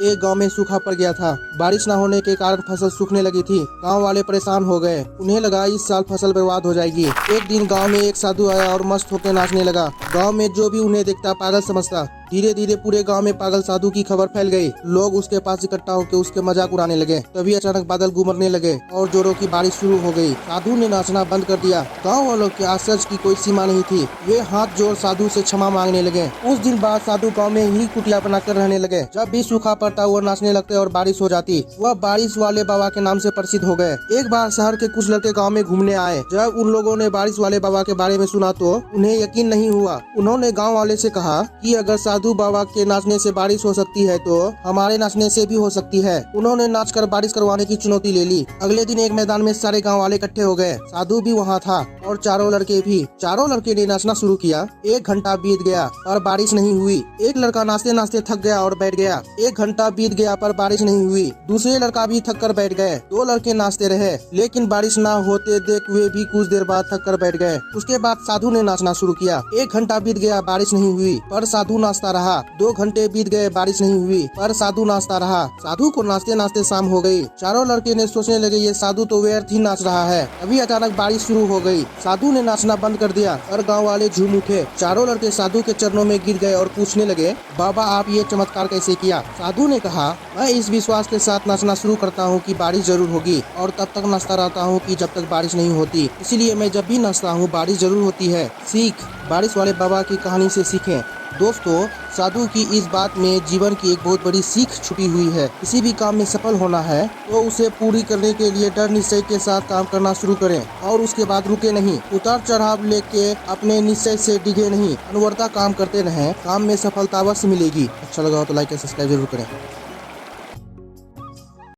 एक गांव में सूखा पड़ गया था। बारिश न होने के कारण फसल सूखने लगी थी। गांव वाले परेशान हो गए। उन्हें लगा इस साल फसल बर्बाद हो जाएगी। एक दिन गांव में एक साधु आया और मस्त होकर नाचने लगा। गांव में जो भी उन्हें देखता पागल समझता। धीरे धीरे पूरे गांव में पागल साधु की खबर फैल गई। लोग उसके पास इकट्ठा होकर उसके मजाक उड़ाने लगे। तभी अचानक बादल गुमरने लगे और जोरों की बारिश शुरू हो गई। साधु ने नाचना बंद कर दिया। गांव वालों के आश्चर्य की कोई सीमा नहीं थी। वे हाथ जोड़ साधु से क्षमा मांगने लगे। उस दिन बाद साधु गांव में ही कुटिया बनाकर रहने लगे। जब भी सूखा पड़ता वो नाचने लगते और बारिश हो जाती। वह बारिश वाले बाबा के नाम से प्रसिद्ध हो गए। एक बार शहर के कुछ लड़के गाँव में घूमने आए। जब उन लोगों ने बारिश वाले बाबा के बारे में सुना तो उन्हें यकीन नहीं हुआ। उन्होंने गाँव वाले से कहा कि अगर साधु बाबा के नाचने से बारिश हो सकती है तो हमारे नाचने से भी हो सकती है। उन्होंने नाचकर बारिश करवाने की चुनौती ले ली। अगले दिन एक मैदान में सारे गांव वाले इकट्ठे हो गए। साधु भी वहां था और चारों लड़के भी। चारों लड़के ने नाचना शुरू किया। 1 घंटा बीत गया पर बारिश नहीं हुई। एक लड़का नाचते नाचते थक गया और बैठ गया। 1 घंटा बीत गया पर बारिश नहीं हुई। दूसरे लड़का भी थक कर बैठ गए। 2 लड़के नाचते रहे लेकिन बारिश न होते देख वे भी कुछ देर बाद थक कर बैठ गए। उसके बाद साधु ने नाचना शुरू किया। 1 घंटा बीत गया, बारिश नहीं हुई पर साधु नाचता रहा। 2 घंटे बीत गए, बारिश नहीं हुई पर साधु नाचता रहा। साधु को नाचते नाचते शाम हो गई। चारों लड़के ने सोचने लगे ये साधु तो व्यर्थ ही नाच रहा है। अभी अचानक बारिश शुरू हो गई। साधु ने नाचना बंद कर दिया और गांव वाले झूम उठे। चारों लड़के साधु के चरणों में गिर गए और पूछने लगे, बाबा आप ये चमत्कार कैसे किया? साधु ने कहा, मैं इस विश्वास के साथ नाचना शुरू करता हूँ कि बारिश जरूर होगी और तब तक नाचता रहता हूँ कि जब तक बारिश नहीं होती। इसलिए मैं जब भी नाचता हूँ बारिश जरूर होती है। सीख, बारिश वाले बाबा की कहानी से सीखें। दोस्तों, साधु की इस बात में जीवन की एक बहुत बड़ी सीख छुपी हुई है। किसी भी काम में सफल होना है तो उसे पूरी करने के लिए दृढ़ निश्चय के साथ काम करना शुरू करें और उसके बाद रुके नहीं। उतार चढ़ाव लेके अपने निश्चय से डिगे नहीं। अनवरता काम करते रहें। काम में सफलता अवश्य मिलेगी। अच्छा लगा हो तो लाइक और सब्सक्राइब जरूर करें।